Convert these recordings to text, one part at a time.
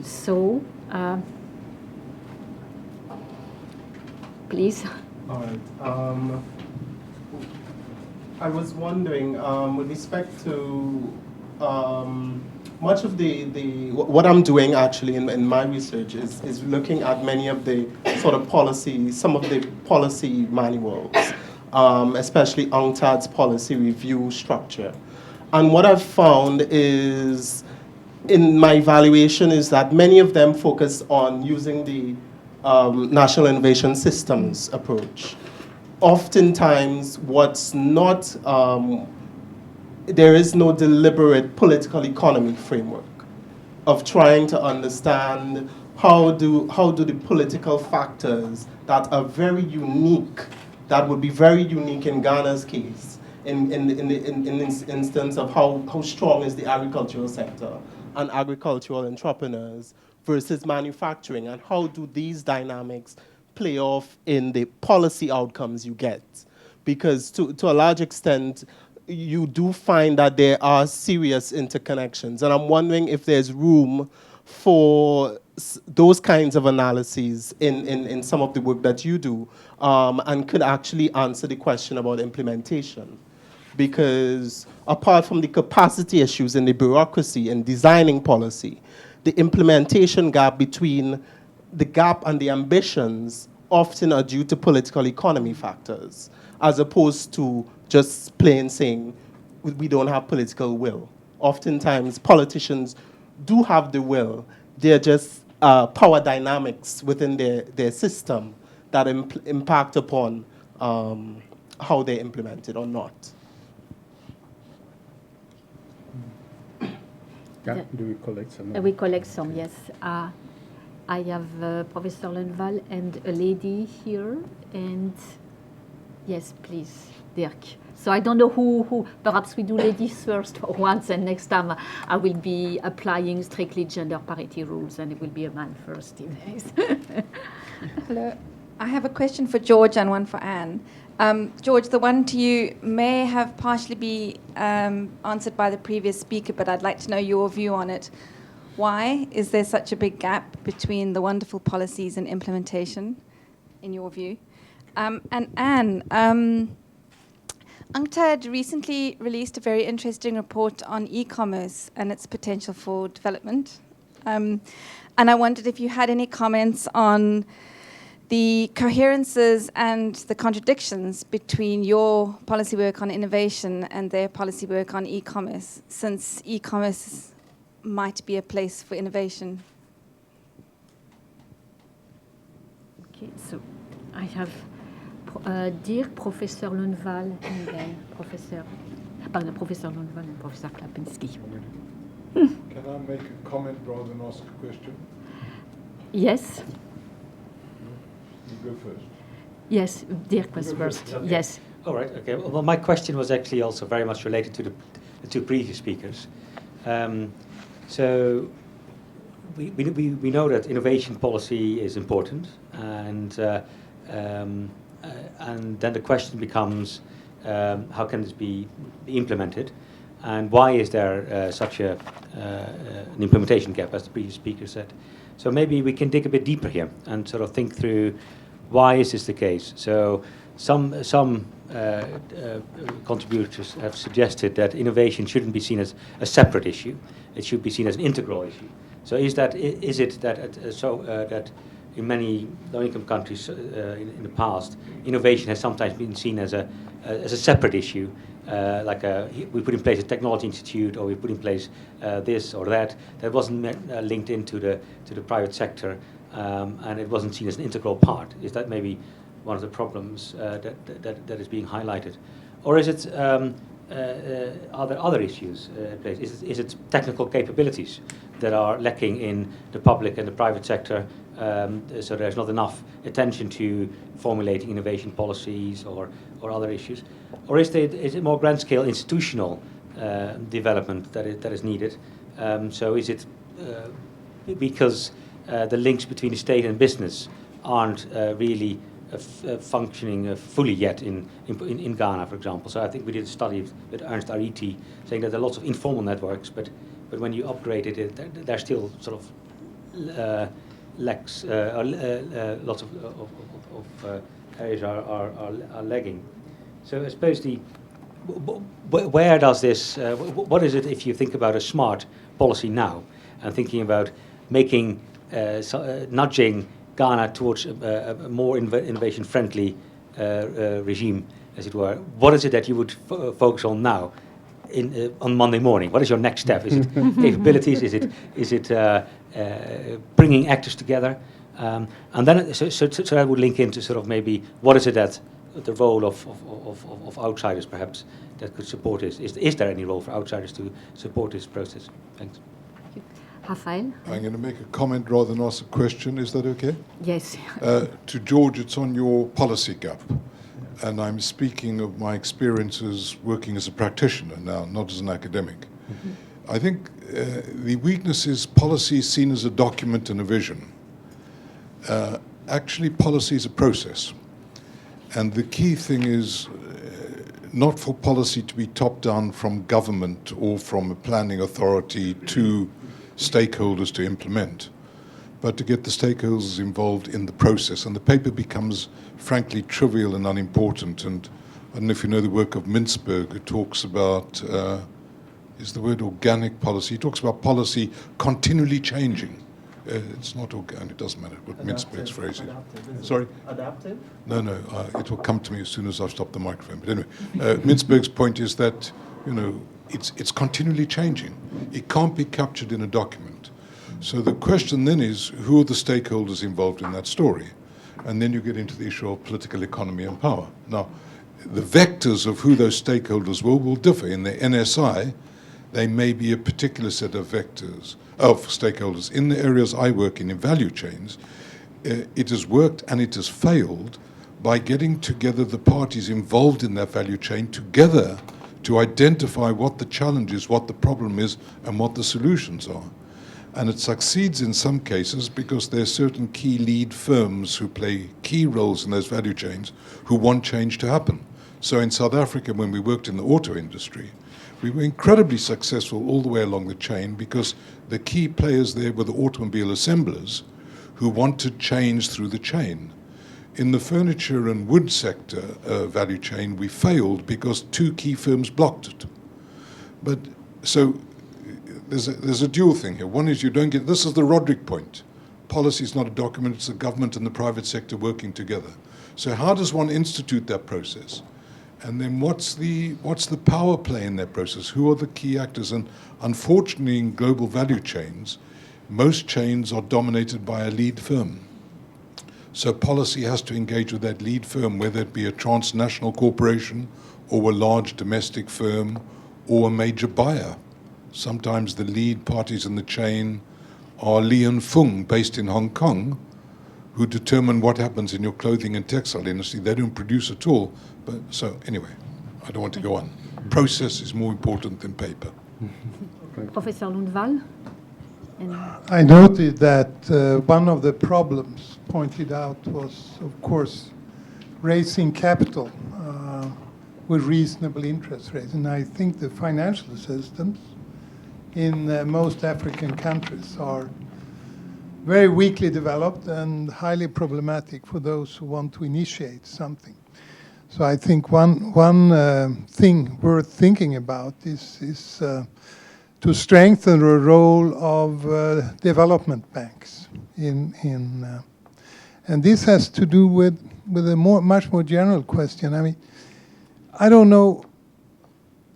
So, please. All right. I was wondering, with respect to much of what I'm doing actually in my research is looking at many of the sort of some of the policy manuals, especially UNCTAD's policy review structure. And what I've found is, in my evaluation, is that many of them focus on using the National Innovation Systems approach. Oftentimes, there is no deliberate political economy framework of trying to understand how do the political factors that are very unique, that would be very unique in Ghana's case, in this instance of how strong is the agricultural sector and agricultural entrepreneurs versus manufacturing, and how do these dynamics play off in the policy outcomes you get. Because to a large extent, you do find that there are serious interconnections. And I'm wondering if there's room for those kinds of analyses in some of the work that you do, and could actually answer the question about implementation. Because apart from the capacity issues in the bureaucracy and designing policy, the implementation gap between the gap and the ambitions often are due to political economy factors, as opposed to just plain saying we don't have political will. Oftentimes, politicians do have the will. They're just power dynamics within their system that impact upon how they implement it or not. Yeah, do we collect some? We collect some, yes. I have Professor Lenval and a lady here, and yes, please, Dirk. So I don't know who, perhaps we do ladies first for once, and next time I will be applying strictly gender parity rules, and it will be a man first. Hello. I have a question for George and one for Anne. George, the one to you may have partially been answered by the previous speaker, but I'd like to know your view on it. Why is there such a big gap between the wonderful policies and implementation, in your view? And Anne, UNCTAD recently released a very interesting report on e-commerce and its potential for development. And I wondered if you had any comments on the coherences and the contradictions between your policy work on innovation and their policy work on e-commerce, since e-commerce might be a place for innovation. Okay, so I have Dirk, Professor Lenval, and then Professor Lenval and Professor Klapinski. Can I make a comment rather than ask a question? Yes. You go first. Yes, Dirk was first. Okay. Yes. All right. Okay. Well, my question was actually also very much related to the two previous speakers. So we know that innovation policy is important, and then the question becomes how can this be implemented, and why is there such an implementation gap, as the previous speaker said. So maybe we can dig a bit deeper here and sort of think through why is this the case. So some contributors have suggested that innovation shouldn't be seen as a separate issue; it should be seen as an integral issue. So is it that in many low-income countries in the past, innovation has sometimes been seen as a separate issue, like we put in place a technology institute, or we put in place this or that wasn't linked into the private sector, and it wasn't seen as an integral part. Is that maybe one of the problems that is being highlighted, or is it are there other issues in place? Is it technical capabilities that are lacking in the public and the private sector? So there's not enough attention to formulating innovation policies or other issues, or is it more grand scale institutional development that is needed? So is it because the links between the state and business aren't really functioning fully yet in Ghana, for example? So I think we did a study with Ernst Ariti saying that there are lots of informal networks, but when you upgrade it, they're still sort of lots of areas are lagging. So I suppose where does this, what is it if you think about a smart policy now and thinking about making, nudging Ghana towards a more innovation-friendly regime, as it were? What is it that you would focus on now, on Monday morning? What is your next step? Is it capabilities? Is it bringing actors together? And then, so that would link into sort of maybe what is it that the role of outsiders perhaps that could support this? Is there any role for outsiders to support this process? Thanks. Rafael? I'm going to make a comment rather than ask a question. Is that okay? Yes. To George, it's on your policy gap. And I'm speaking of my experiences working as a practitioner now, not as an academic. Mm-hmm. I think the weakness is policy is seen as a document and a vision. Actually, policy is a process. And the key thing is not for policy to be top-down from government or from a planning authority to stakeholders to implement, but to get the stakeholders involved in the process. And the paper becomes, frankly, trivial and unimportant. And I don't know if you know the work of Mintzberg, who talks about, is the word organic policy? He talks about policy continually changing. It's not organic, it doesn't matter what Mintzberg's phrase is. Sorry? Adaptive? No, it will come to me as soon as I've stopped the microphone. But anyway, Mintzberg's point is that, it's continually changing. It can't be captured in a document. So the question then is, who are the stakeholders involved in that story? And then you get into the issue of political economy and power. Now, the vectors of who those stakeholders will differ. In the NSI, they may be a particular set of vectors, of stakeholders. In the areas I work in value chains, it has worked and it has failed by getting together the parties involved in that value chain together to identify what the challenge is, what the problem is, and what the solutions are. And it succeeds in some cases because there are certain key lead firms who play key roles in those value chains who want change to happen. So in South Africa, when we worked in the auto industry, we were incredibly successful all the way along the chain because the key players there were the automobile assemblers who wanted change through the chain. In the furniture and wood sector value chain, we failed because two key firms blocked it. But so there's a dual thing here. One is you don't get, this is the Roderick point. Policy is not a document, it's the government and the private sector working together. So how does one institute that process? And then what's the power play in that process? Who are the key actors? And unfortunately, in global value chains, most chains are dominated by a lead firm. So policy has to engage with that lead firm, whether it be a transnational corporation or a large domestic firm or a major buyer. Sometimes the lead parties in the chain are Li and Fung, based in Hong Kong, who determine what happens in your clothing and textile industry. They don't produce at all. But so anyway, I don't want to go on. Process is more important than paper. Professor Lundvall? I noted that one of the problems pointed out was, of course, raising capital with reasonable interest rates. And I think the financial systems in most African countries are very weakly developed and highly problematic for those who want to initiate something. So I think one thing worth thinking about is to strengthen the role of development banks and this has to do with a much more general question. I mean, I don't know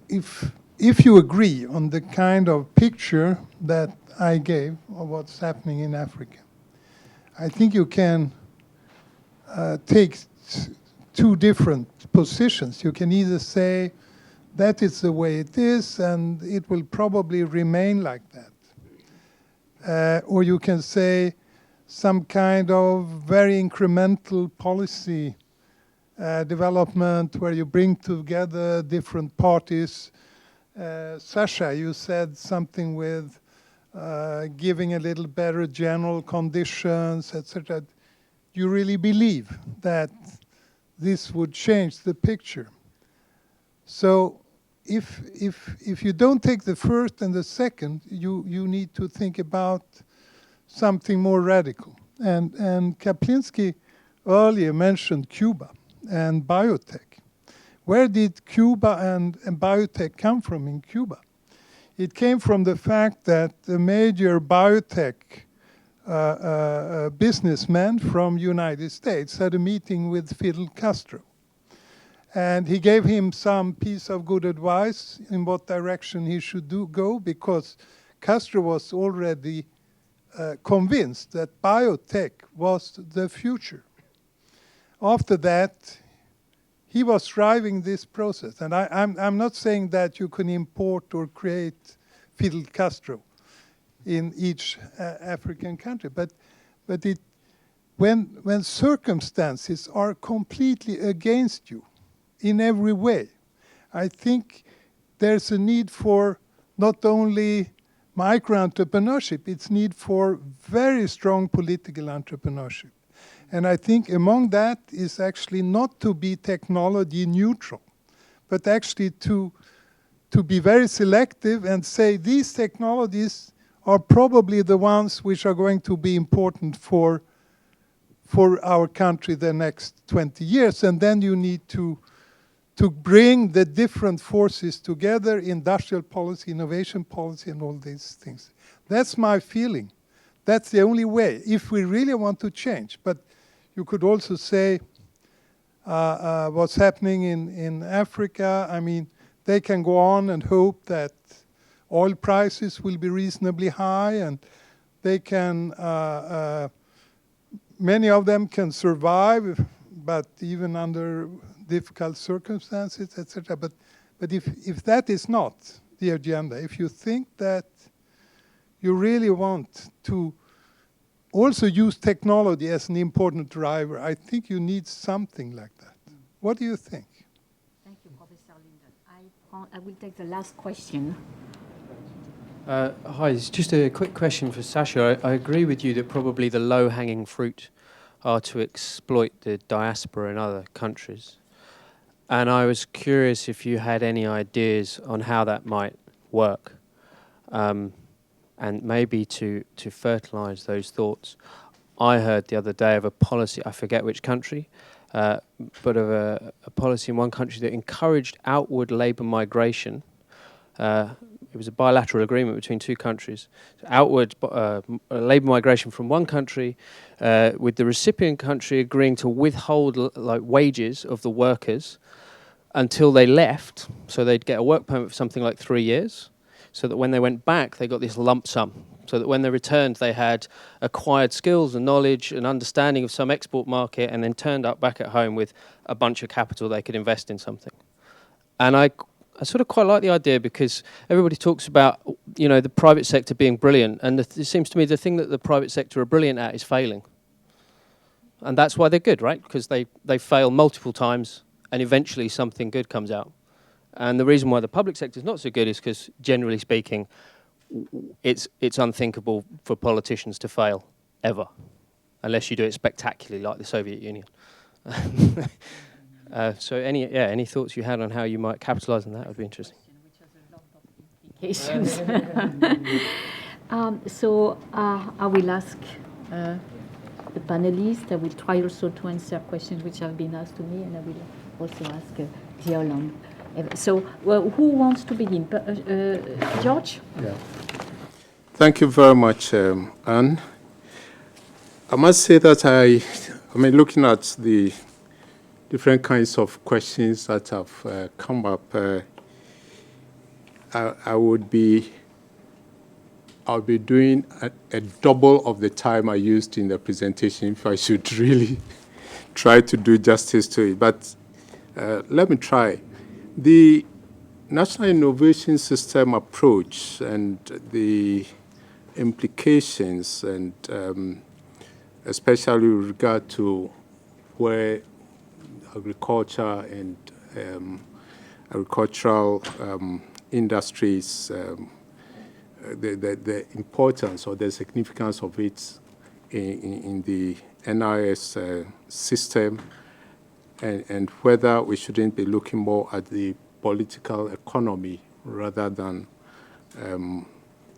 if you agree on the kind of picture that I gave of what's happening in Africa. I think you can take two different positions. You can either say that is the way it is and it will probably remain like that. Or you can say some kind of very incremental policy development where you bring together different parties. Sasha, you said something with giving a little better general conditions, etc. You really believe that this would change the picture? So if you don't take the first and the second, you need to think about something more radical. And Kaplinski earlier mentioned Cuba and biotech. Where did Cuba and biotech come from in Cuba? It came from the fact that the major biotech businessman from United States had a meeting with Fidel Castro. And he gave him some piece of good advice in what direction he should go, because Castro was already convinced that biotech was the future. After that, he was driving this process. And I'm not saying that you can import or create Fidel Castro in each African country, but when circumstances are completely against you in every way, I think there's a need for not only micro-entrepreneurship, it's need for very strong political entrepreneurship. And I think among that is actually not to be technology neutral, but actually to be very selective and say these technologies are probably the ones which are going to be important for our country the next 20 years. And then you need to bring the different forces together, industrial policy, innovation policy, and all these things. That's my feeling. That's the only way, if we really want to change. But you could also say what's happening in Africa. I mean, they can go on and hope that oil prices will be reasonably high, and they can, many of them can survive, but even under difficult circumstances, etc. But if that is not the agenda, if you think that you really want to also use technology as an important driver, I think you need something like that. What do you think? Thank you, Professor Linden. I will take the last question. Hi, it's just a quick question for Sasha. I agree with you that probably the low-hanging fruit are to exploit the diaspora in other countries. And I was curious if you had any ideas on how that might work, and maybe to fertilize those thoughts. I heard the other day of a policy, I forget which country, but of a policy in one country that encouraged outward labor migration. It was a bilateral agreement between two countries. Outward labor migration from one country, with the recipient country agreeing to withhold wages of the workers until they left, so they'd get a work permit for something like 3 years, so that when they went back, they got this lump sum, so that when they returned, they had acquired skills and knowledge and understanding of some export market, and then turned up back at home with a bunch of capital they could invest in something. And I sort of quite like the idea, because everybody talks about, you know, the private sector being brilliant, and it seems to me the thing that the private sector are brilliant at is failing. And that's why they're good, right? Because they fail multiple times, and eventually something good comes out. And the reason why the public sector is not so good is because, generally speaking, it's unthinkable for politicians to fail, ever, unless you do it spectacularly like the Soviet Union. So any thoughts you had on how you might capitalize on that would be interesting. Which has a lot of implications. So I will ask the panelists. I will try also to answer questions which have been asked to me, and I will also ask Geoland. So who wants to begin? George? Yeah. Thank you very much, Anne. I must say that I mean, looking at the different kinds of questions that have come up, I'll be doing a double of the time I used in the presentation if I should really try to do justice to it. But let me try. The National Innovation System approach and the implications, and especially with regard to where agriculture and agricultural industries, the importance or the significance of it in the NIS system, and whether we shouldn't be looking more at the political economy rather than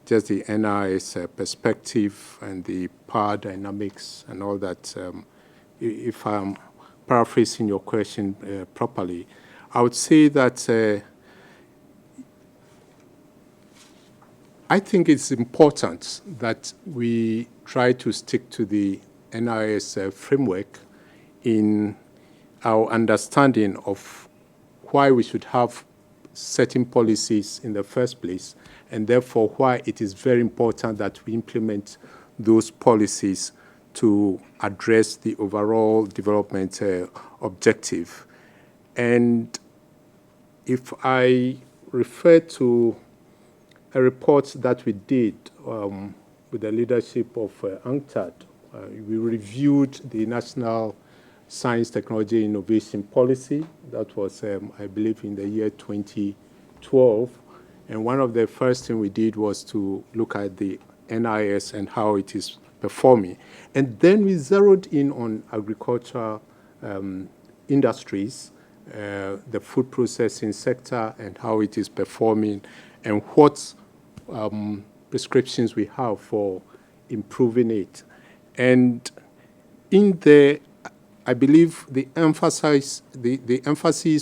just the NIS perspective and the power dynamics and all that, if I'm paraphrasing your question properly, I would say that I think it's important that we try to stick to the NIS framework in our understanding of why we should have certain policies in the first place, and therefore why it is very important that we implement those policies to address the overall development objective. And if I refer to a report that we did with the leadership of UNCTAD, we reviewed the National Science, Technology, Innovation Policy. That was, I believe, in the year 2012. And one of the first things we did was to look at the NIS and how it is performing. And then we zeroed in on agricultural industries, the food processing sector, and how it is performing, and what prescriptions we have for improving it. And in there, I believe the emphasis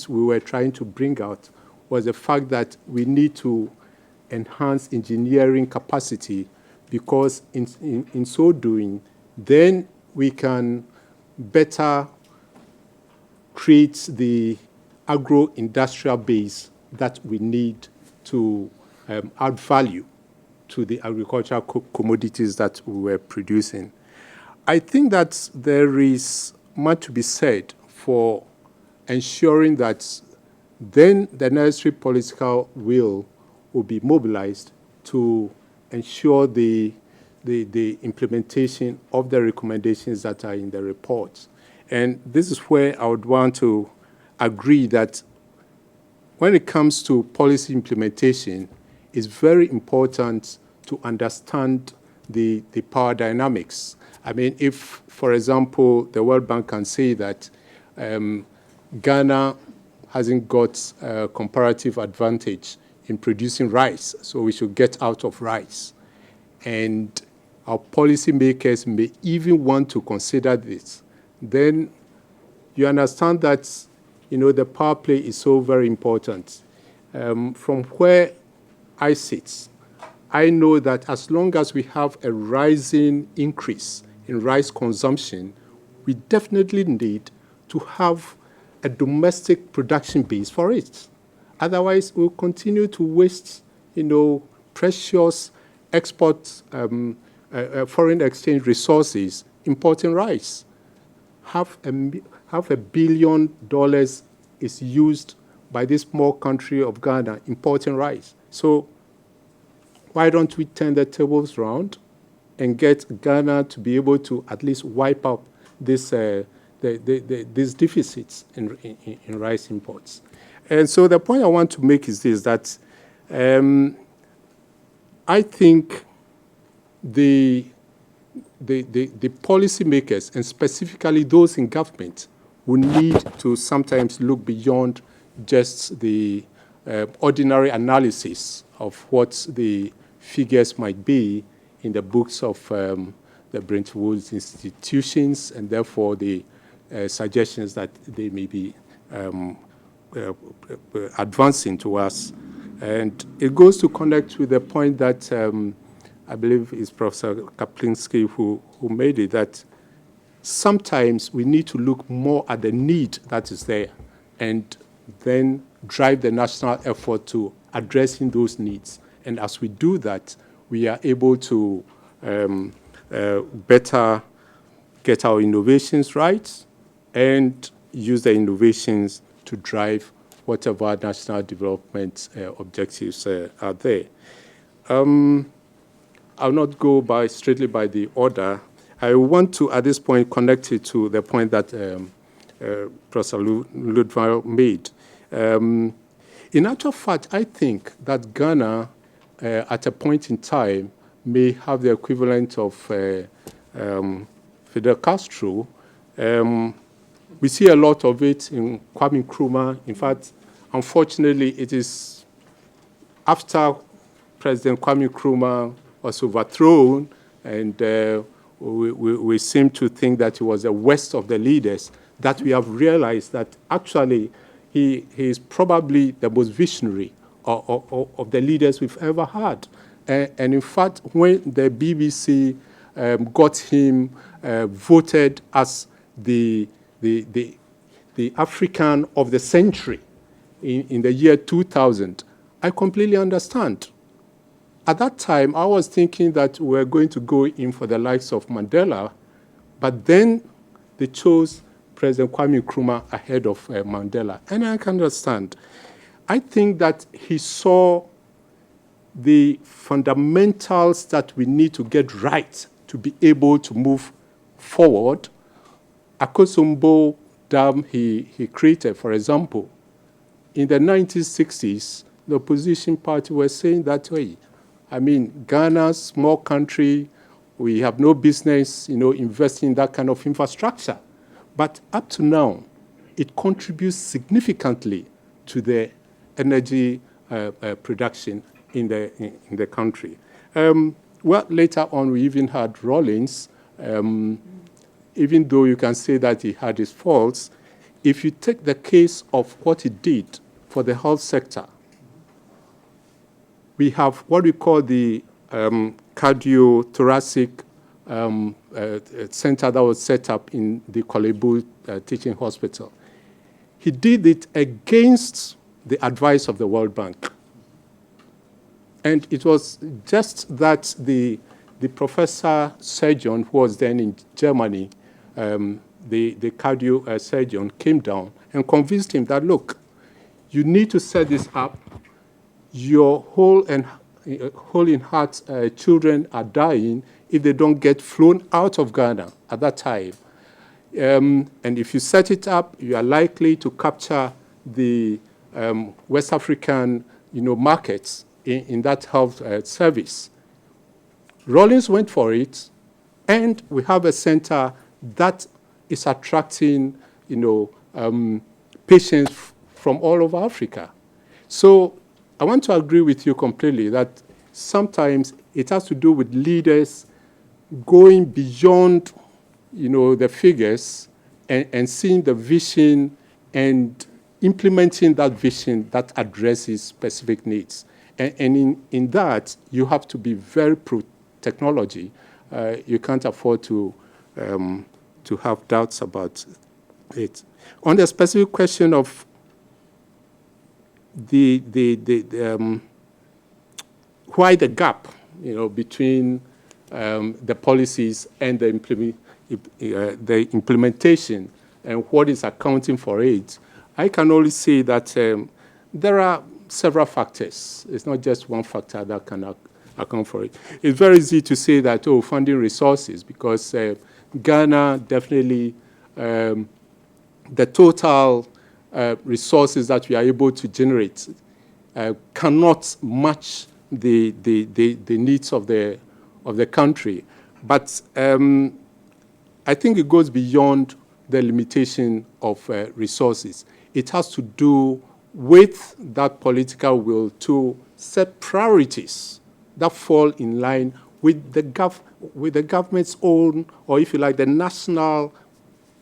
we were trying to bring out was the fact that we need to enhance engineering capacity, because in so doing, then we can better create the agro-industrial base that we need to add value to the agricultural commodities that we were producing. I think that there is much to be said for ensuring that then the necessary political will be mobilized to ensure the implementation of the recommendations that are in the report. And this is where I would want to agree that when it comes to policy implementation, it's very important to understand the power dynamics. I mean, if, for example, the World Bank can say that Ghana hasn't got a comparative advantage in producing rice, so we should get out of rice. And our policymakers may even want to consider this. Then you understand that, you know, the power play is so very important. From where I sit, I know that as long as we have a rising increase in rice consumption, we definitely need to have a domestic production base for it. Otherwise, we'll continue to waste, you know, precious export, foreign exchange resources importing rice. Half $1 billion is used by this small country of Ghana importing rice. So why don't we turn the tables around and get Ghana to be able to at least wipe out this, these deficits in rice imports? And so the point I want to make is this, that I think the policymakers, and specifically those in government, will need to sometimes look beyond just the ordinary analysis of what the figures might be in the books of the Bretton Woods institutions, and therefore the suggestions that they may be advancing to us. And it goes to connect with the point that I believe it's Professor Kaplinski who made it, that sometimes we need to look more at the need that is there and then drive the national effort to addressing those needs. And as we do that, we are able to better get our innovations right and use the innovations to drive whatever national development objectives are there. I'll not go strictly by the order. I want to, at this point, connect it to the point that Professor Ludwig made. In actual fact, I think that Ghana, at a point in time, may have the equivalent of Fidel Castro. We see a lot of it in Kwame Nkrumah. In fact, unfortunately, it is after President Kwame Nkrumah was overthrown, and we seem to think that he was the worst of the leaders, that we have realized that actually he is probably the most visionary of the leaders we've ever had. And in fact, when the BBC got him voted as the African of the century in the year 2000, I completely understand. At that time, I was thinking that we were going to go in for the likes of Mandela, but then they chose President Kwame Nkrumah ahead of Mandela. And I can understand. I think that he saw the fundamentals that we need to get right to be able to move forward. Akosombo Dam he created, for example. In the 1960s, the opposition party was saying that way. I mean, Ghana, small country, we have no business, investing in that kind of infrastructure. But up to now, it contributes significantly to the energy production in the country. Well, later on, we even had Rawlings, even though you can say that he had his faults. If you take the case of what he did for the health sector, we have what we call the cardiothoracic center that was set up in the Kolebu Teaching Hospital. He did it against the advice of the World Bank. And it was just that the professor surgeon who was then in Germany, the cardio surgeon, came down and convinced him that, look, you need to set this up. Your whole in heart children are dying if they don't get flown out of Ghana at that time. And if you set it up, you are likely to capture the West African markets in that health service. Rawlings went for it, and we have a center that is attracting patients from all over Africa. So I want to agree with you completely that sometimes it has to do with leaders going beyond the figures and seeing the vision and implementing that vision that addresses specific needs. And in that, you have to be very pro-technology. You can't afford to have doubts about it. On the specific question of why the gap, between the policies and the implementation and what is accounting for it, I can only say that there are several factors. It's not just one factor that can account for it. It's very easy to say that, funding resources, because Ghana definitely, the total resources that we are able to generate cannot match the needs of the country. But I think it goes beyond the limitation of resources. It has to do with that political will to set priorities that fall in line with the government's own, or if you like, the national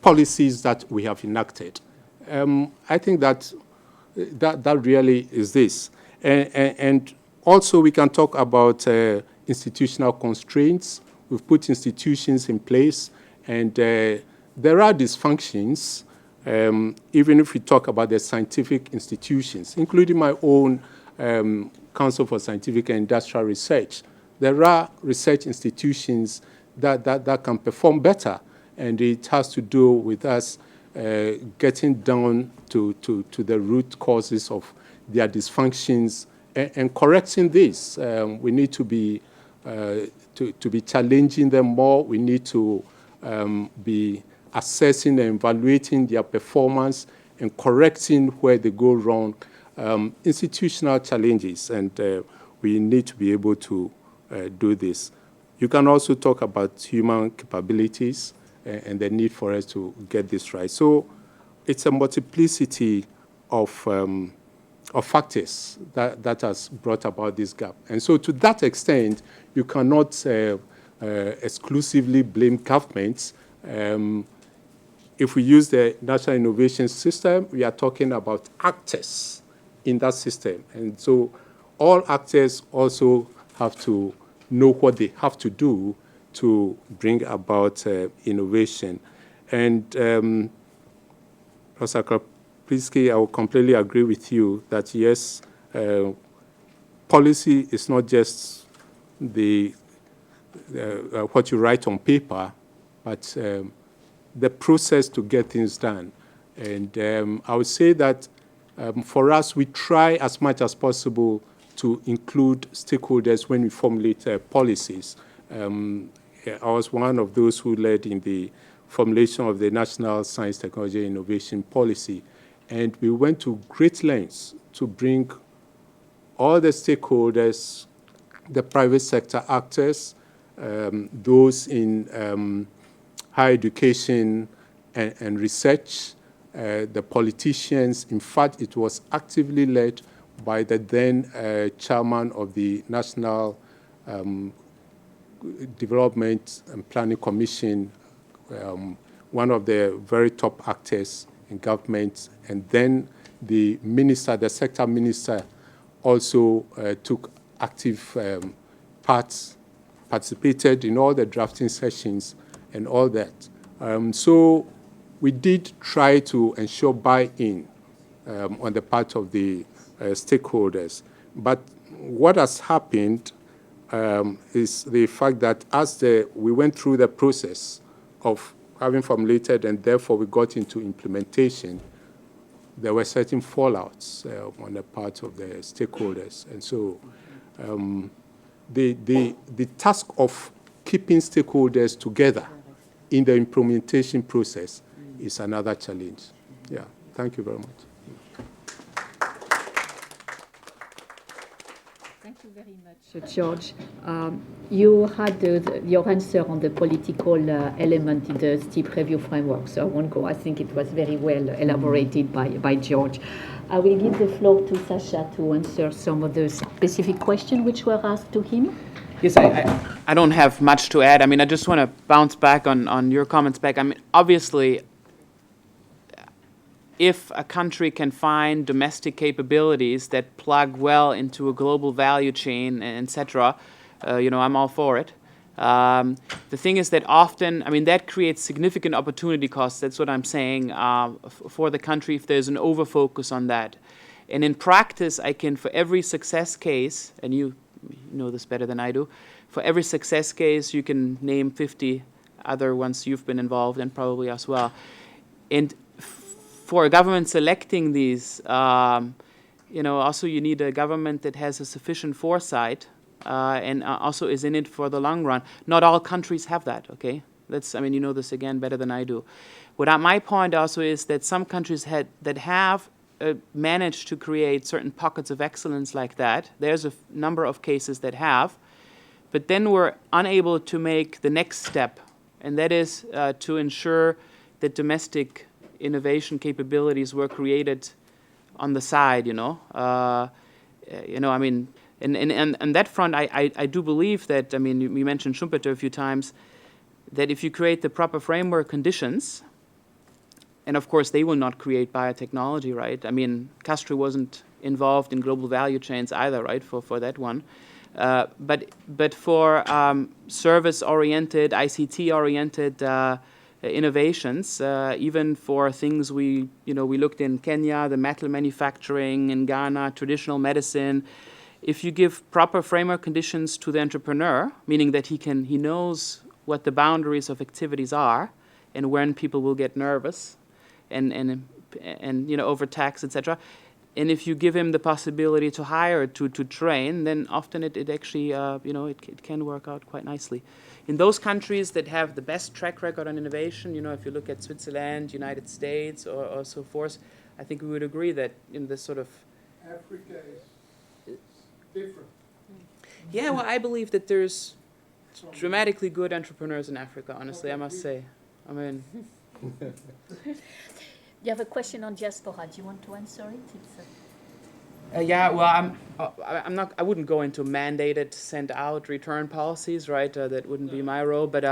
policies that we have enacted. I think that really is this. And also we can talk about institutional constraints. We've put institutions in place, and there are dysfunctions, even if we talk about the scientific institutions, including my own Council for Scientific and Industrial Research. There are research institutions that can perform better, and it has to do with us getting down to the root causes of their dysfunctions and correcting this. We need to be challenging them more. We need to be assessing and evaluating their performance and correcting where they go wrong. Institutional challenges, and we need to be able to do this. You can also talk about human capabilities and the need for us to get this right. So it's a multiplicity of of factors that has brought about this gap. And so to that extent, you cannot exclusively blame governments. If we use the National Innovation System, we are talking about actors in that system. And so all actors also have to know what they have to do to bring about innovation. And Professor Kaprisky, I will completely agree with you that yes, policy is not just what you write on paper, but the process to get things done. And I would say that for us, we try as much as possible to include stakeholders when we formulate policies. I was one of those who led in the formulation of the National Science, Technology, and Innovation Policy. And we went to great lengths to bring all the stakeholders, the private sector actors, those in higher education and research, the politicians. In fact, it was actively led by the then chairman of the National Development and Planning Commission, one of the very top actors in government, and then the minister, the sector minister, also took active participated in all the drafting sessions and all that. So we did try to ensure buy-in on the part of the stakeholders. But what has happened is the fact that as we went through the process of having formulated and therefore we got into implementation, there were certain fallouts on the part of the stakeholders. And so the task of keeping stakeholders together in the implementation process is another challenge. Yeah, thank you very much. Thank you very much, George. You had your answer on the political element in the STEEP review framework, so I won't go. I think it was very well elaborated by George. I will give the floor to Sasha to answer some of the specific questions which were asked to him. Yes, I don't have much to add. I mean, I just want to bounce back on your comments back. I mean, obviously, if a country can find domestic capabilities that plug well into a global value chain, etc., I'm all for it. The thing is that often, I mean, that creates significant opportunity costs. That's what I'm saying for the country if there's an overfocus on that. And in practice, I can, for every success case, and you know this better than I do, for every success case, you can name 50 other ones you've been involved in, probably as well. And for a government selecting these, also you need a government that has a sufficient foresight and also is in it for the long run. Not all countries have that, okay? You know this again better than I do. My point also is that some countries that have managed to create certain pockets of excellence like that. There's a number of cases that have, but then we're unable to make the next step, and that is to ensure that domestic innovation capabilities were created on the side, And that front, I do believe that, we mentioned Schumpeter a few times, that if you create the proper framework conditions, and of course they will not create biotechnology, right? Castro wasn't involved in global value chains either, right, for that one. But for service-oriented, ICT-oriented innovations, even for things we looked in Kenya, the metal manufacturing, in Ghana, traditional medicine. If you give proper framework conditions to the entrepreneur, meaning that he knows what the boundaries of activities are and when people will get nervous and overtax, etc. And if you give him the possibility to hire, to train, then often it actually, it can work out quite nicely. In those countries that have the best track record on innovation, if you look at Switzerland, United States, or so forth, I think we would agree that in this sort of... Africa is different. Yeah, well, I believe that there's dramatically good entrepreneurs in Africa, honestly, I must say. You have a question on diaspora. Do you want to answer it? Yeah, well, I'm not. I wouldn't go into mandated send out return policies, right? That wouldn't be my role. But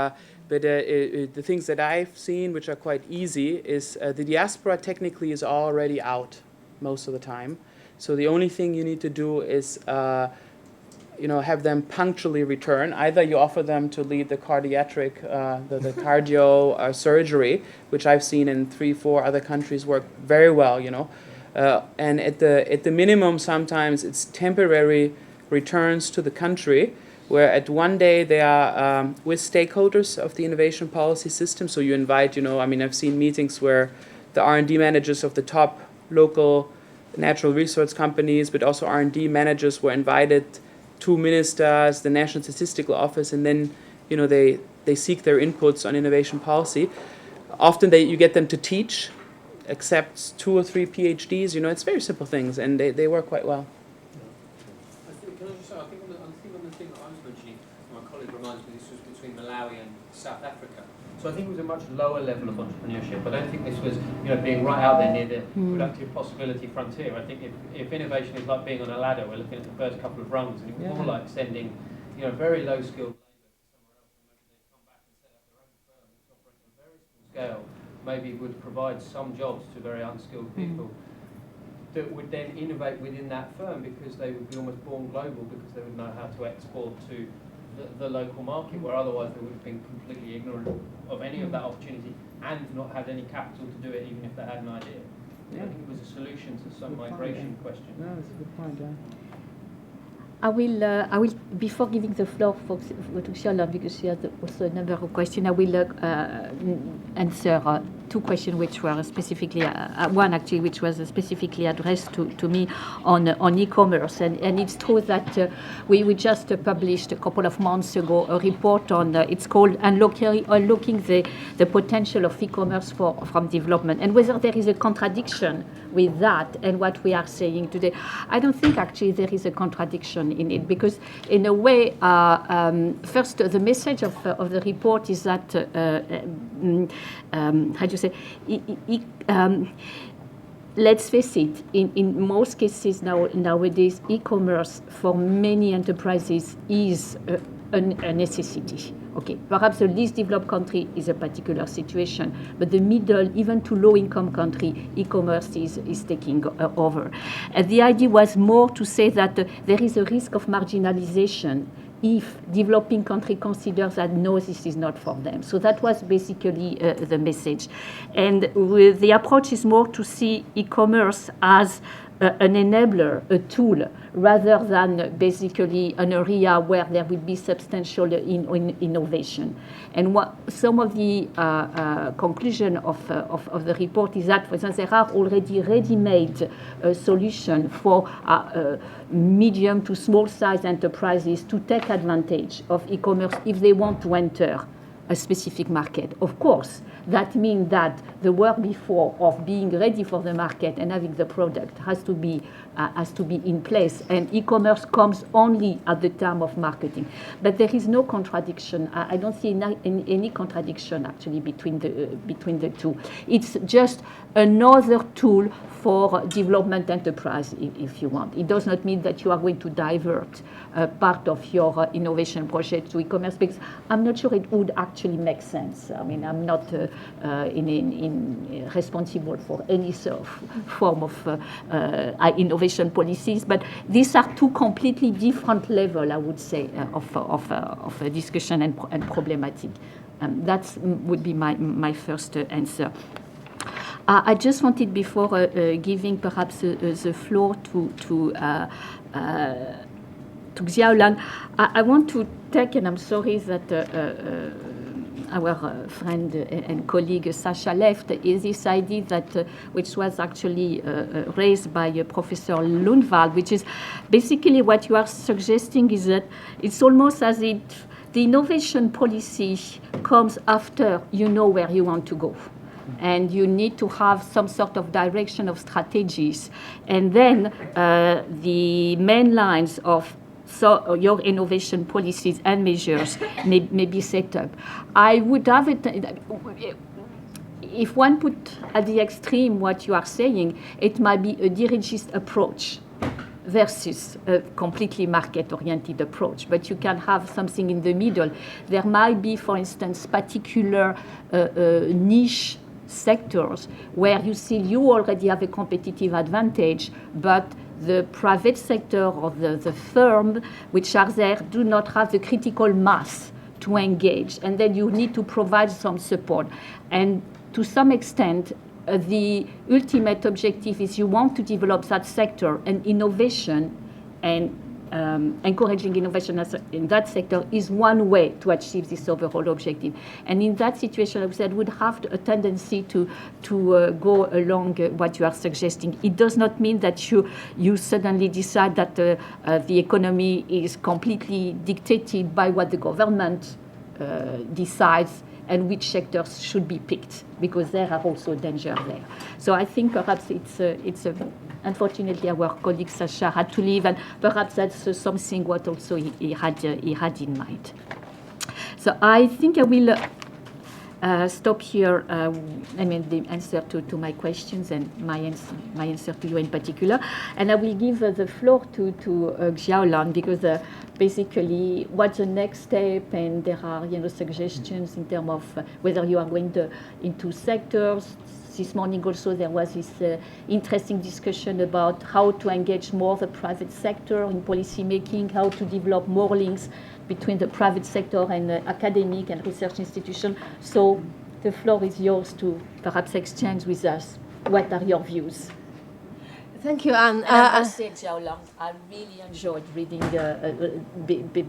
the things that I've seen, which are quite easy, is the diaspora technically is already out most of the time. So the only thing you need to do is have them punctually return. Either you offer them to lead the cardiac, the cardio surgery, which I've seen in 3-4 other countries work very well, and at the minimum, sometimes it's temporary returns to the country, where at one day they are with stakeholders of the innovation policy system. So you invite, I've seen meetings where the R&D managers of the top local natural resource companies, but also R&D managers were invited, 2 ministers, the National Statistical Office, and then, they seek their inputs on innovation policy. Often you get them to teach, accept 2 or 3 PhDs. It's very simple things, and they work quite well. Can I just say, I think on the thing that I was mentioning, my colleague reminds me this was between Malawi and South Africa. So I think it was a much lower level of entrepreneurship. I don't think this was, being right out there near the productive possibility frontier. I think if innovation is like being on a ladder, we're looking at the first couple of rungs, and it was more like sending, very low skilled labour to somewhere else, and maybe they come back and set up their own firm which operates on a very small scale, maybe would provide some jobs to very unskilled people that would then innovate within that firm, because they would be almost born global, because they would know how to export to the local market, where otherwise they would have been completely ignorant of any of that opportunity and not had any capital to do it, even if they had an idea. I think it was a solution to some migration question. No, that's a good point, I will, before giving the floor to Charlotte, because she has also a number of questions, I will answer 2 questions which were specifically, one actually which was specifically addressed to me on e-commerce. And it's true that we just published a couple of months ago a report on, it's called Unlocking the Potential of E-commerce from Development, and whether there is a contradiction with that and what we are saying today. I don't think actually there is a contradiction in it, because in a way, first, the message of the report is that, how do you say, let's face it, in most cases nowadays, e-commerce for many enterprises is a necessity. Okay, perhaps the least developed country is a particular situation, but the middle, even to low-income country, e-commerce is taking over. And the idea was more to say that there is a risk of marginalization if developing country considers that no, this is not for them. So that was basically the message. And the approach is more to see e-commerce as an enabler, a tool, rather than basically an area where there will be substantial innovation. And some of the conclusion of the report is that, for instance, there are already ready-made solutions for medium to small-size enterprises to take advantage of e-commerce if they want to enter a specific market. Of course, that means that the work before of being ready for the market and having the product has to be in place, and e-commerce comes only at the time of marketing. But there is no contradiction. I don't see any contradiction actually between the two. It's just another tool for development enterprise, if you want. It does not mean that you are going to divert part of your innovation project to e-commerce, because I'm not sure it would actually make sense. I mean, I'm not responsible for any sort of form of innovation policies, but these are 2 completely different levels, I would say, of discussion and problematic. That would be my first answer. I just wanted, before giving perhaps the floor to Xiaolan, I want to take, and I'm sorry that our friend and colleague Sasha left, is this idea that, which was actually raised by Professor Lundvall, which is basically what you are suggesting is that it's almost as if the innovation policy comes after you know where you want to go. And you need to have some sort of direction of strategies. And then the main lines of your innovation policies and measures may be set up. I would have it, if one put at the extreme what you are saying, it might be a dirigist approach. versus a completely market-oriented approach. But you can have something in the middle. There might be, for instance, particular niche sectors where you see you already have a competitive advantage, but the private sector or the firm which are there do not have the critical mass to engage, and then you need to provide some support. And to some extent, the ultimate objective is you want to develop that sector, and innovation and encouraging innovation in that sector is one way to achieve this overall objective. And in that situation, I would say, would have a tendency to go along what you are suggesting. It does not mean that you suddenly decide that the economy is completely dictated by what the government decides and which sectors should be picked, because there are also dangers there. So I think perhaps it's unfortunately our colleague Sacha had to leave, and perhaps that's something what also he had in mind. So I think I will stop here. The answer to my questions and my answer to you in particular, and I will give the floor to Xiaolan, because basically what's the next step, and there are suggestions in terms of whether you are going into sectors. This morning also there was this interesting discussion about how to engage more the private sector in policy making, how to develop more links between the private sector and academic and research institutions. So the floor is yours to perhaps exchange with us. What are your views? Thank you, Anne. I must say, Xiaolang, I really enjoyed reading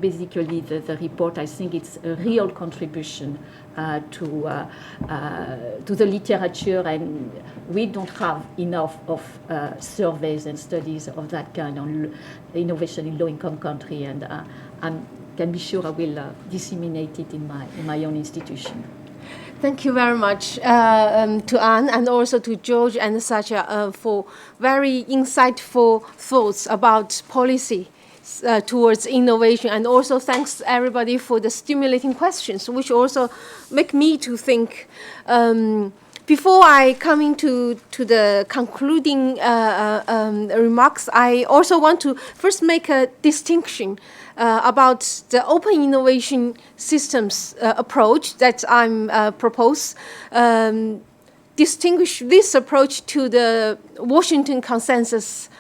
basically the report. I think it's a real contribution to the literature, and we don't have enough of surveys and studies of that kind on innovation in low-income country, and I can be sure I will disseminate it in my own institution. Thank you very much to Anne, and also to George and Sacha for very insightful thoughts about policy towards innovation, and also thanks everybody for the stimulating questions, which also make me to think. Before I come into the concluding remarks, I also want to first make a distinction about the open innovation systems approach that I'm propose. Distinguish this approach to the Washington consensus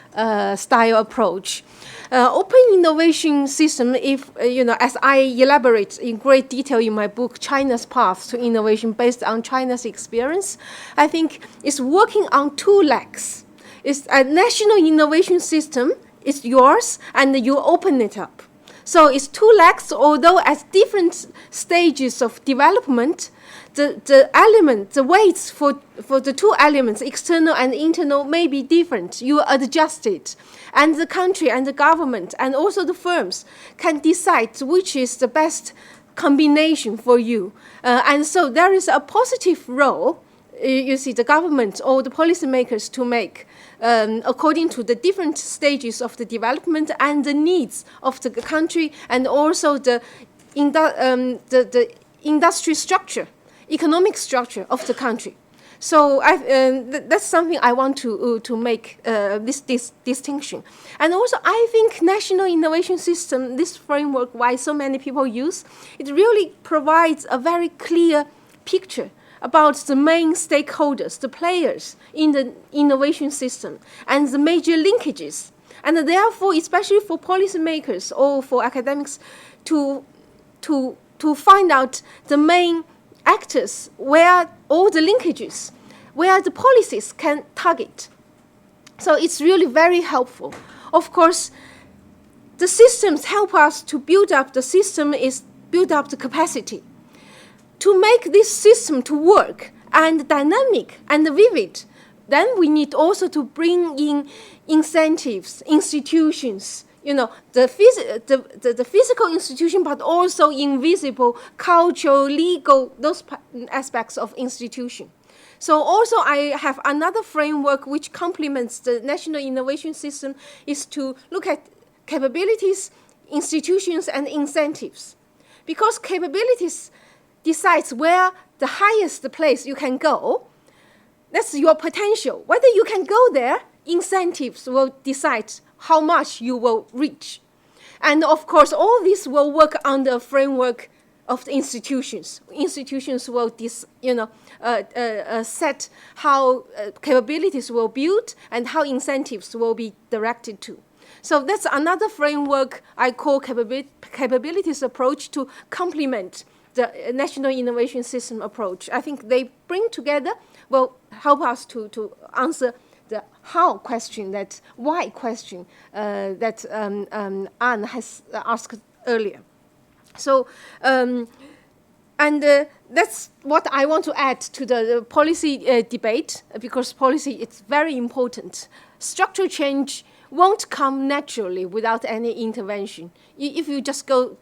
style approach. Open innovation system, if as I elaborate in great detail in my book, China's Path to Innovation, based on China's experience, I think it's working on two legs. It's a national innovation system, it's yours, and you open it up. So it's two legs, although at different stages of development, the weights for the two elements, external and internal, may be different. You adjust it. And the country and the government and also the firms can decide which is the best combination for you. And so there is a positive role, you see, the government or the policymakers to make according to the different stages of the development and the needs of the country, and also the industry structure, economic structure of the country. So that's something I want to make this distinction. And also, I think national innovation system, this framework, why so many people use, it really provides a very clear picture about the main stakeholders, the players in the innovation system, and the major linkages. And therefore, especially for policymakers or for academics, to find out the main actors, where all the linkages, where the policies can target. So it's really very helpful. Of course, the systems help us to build up. The system is build up the capacity. To make this system to work and dynamic and vivid, then we need also to bring in incentives, institutions, the physical institution, but also invisible, cultural, legal, those aspects of institution. So also I have another framework which complements the national innovation system, is to look at capabilities, institutions, and incentives. Because capabilities decides where the highest place you can go. That's your potential. Whether you can go there, incentives will decide how much you will reach. And of course, all this will work under a framework of the institutions. Institutions will set how capabilities will build and how incentives will be directed to. So that's another framework I call capabilities approach to complement the national innovation system approach. I think they bring together, will help us to answer the how question, that why question that Anne has asked earlier. So, that's what I want to add to the policy debate, because policy is very important. Structural change won't come naturally without any intervention. If you just go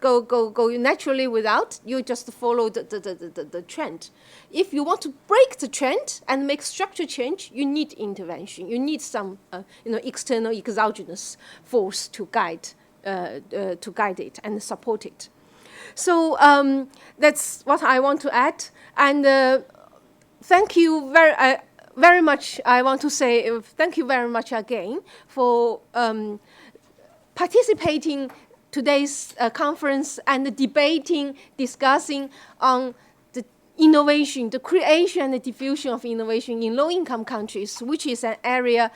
naturally without, you just follow the trend. If you want to break the trend and make structural change, you need intervention. You need some external exogenous force to guide it and support it. So that's what I want to add. And thank you very much. I want to say thank you very much again for participating today's conference and debating, discussing on the innovation, the creation and the diffusion of innovation in low-income countries, which is an area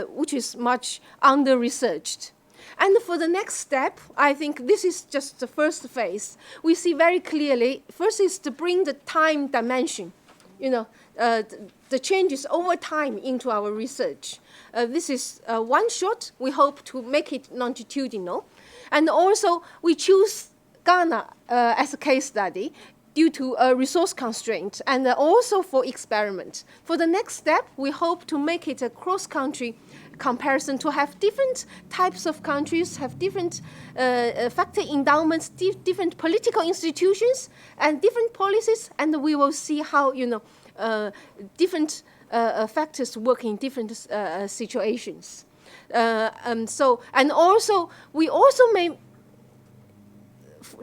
which is much under-researched. And for the next step, I think this is just the first phase. We see very clearly, first is to bring the time dimension, the changes over time into our research. This is one shot. We hope to make it longitudinal. And also, we choose Ghana as a case study due to a resource constraint and also for experiment. For the next step, we hope to make it a cross-country comparison, to have different types of countries, have different factor endowments, different political institutions, and different policies, and we will see how different factors work in different situations. And also we also may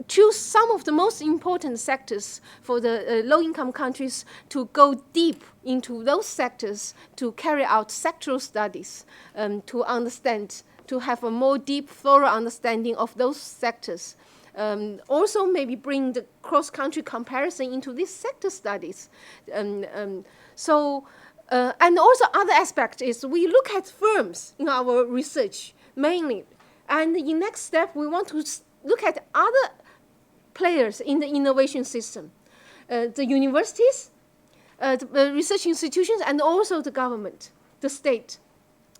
choose some of the most important sectors for the low-income countries to go deep into those sectors, to carry out sectoral studies, to understand, to have a more deep, thorough understanding of those sectors. Also maybe bring the cross-country comparison into these sector studies. And also other aspect is we look at firms in our research mainly. And in next step, we want to look at other players in the innovation system, the universities, the research institutions, and also the government, the state.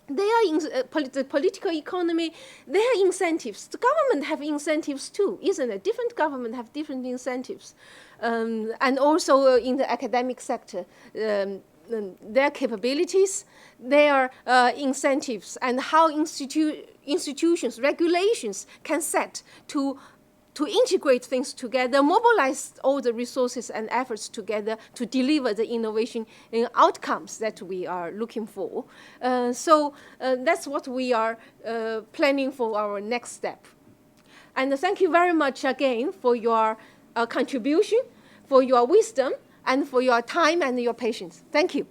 They are in the political economy. They have incentives. The government have incentives too, isn't it? Different government have different incentives, and also in the academic sector, their capabilities, their incentives, and how institutions, regulations can set to integrate things together, mobilize all the resources and efforts together to deliver the innovation outcomes that we are looking for. So that's what we are planning for our next step. And thank you very much again for your contribution, for your wisdom, and for your time and your patience. Thank you.